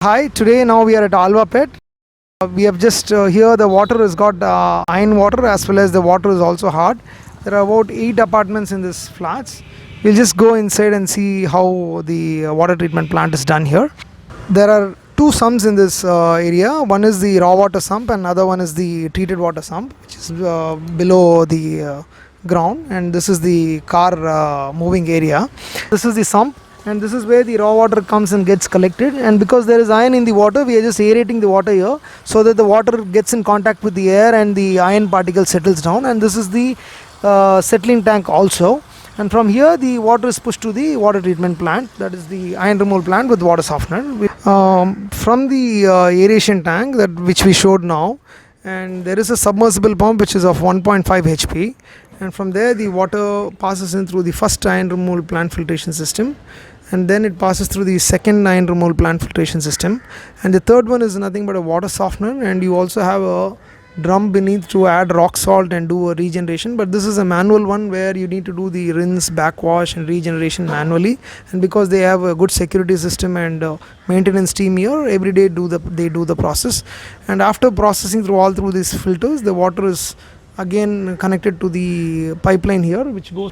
Hi, today now we are at Alwarpet. We have just here the water has got iron water as well as the water is also hard. There are about 8 apartments in this flats. We'll just go inside and see how the water treatment plant is done here. There are two sumps in this area. One is the raw water sump and another one is the treated water sump, which is below the ground, and this is the car moving area. This is the sump, and this is where the raw water comes and gets collected, and because there is iron in the water, we are just aerating the water here so that the water gets in contact with the air and the iron particle settles down. And this is the settling tank also, and from here the water is pushed to the water treatment plant, that is the iron removal plant with water softener. From the aeration tank that which we showed now, and there is a submersible pump which is of 1.5 HP, and from there the water passes in through the first iron removal plant filtration system, and then it passes through the second iron removal plant filtration system, and the third one is nothing but a water softener. And you also have a drum beneath to add rock salt and do a regeneration, but this is a manual one where you need to do the rinse, backwash and regeneration manually. And because they have a good security system and maintenance team here, every day they do the process, and after processing through these filters, the water is again connected to the pipeline here, which goes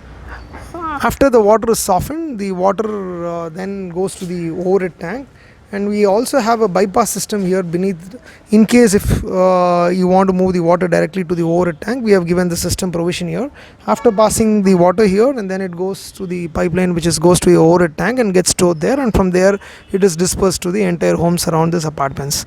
after the water is softened. The water then goes to the overhead tank, and we also have a bypass system here beneath in case if you want to move the water directly to the overhead tank. We have given the system provision here. After passing the water here, and then it goes to the pipeline which goes to the overhead tank and gets stored there, and from there it is dispersed to the entire homes around these apartments.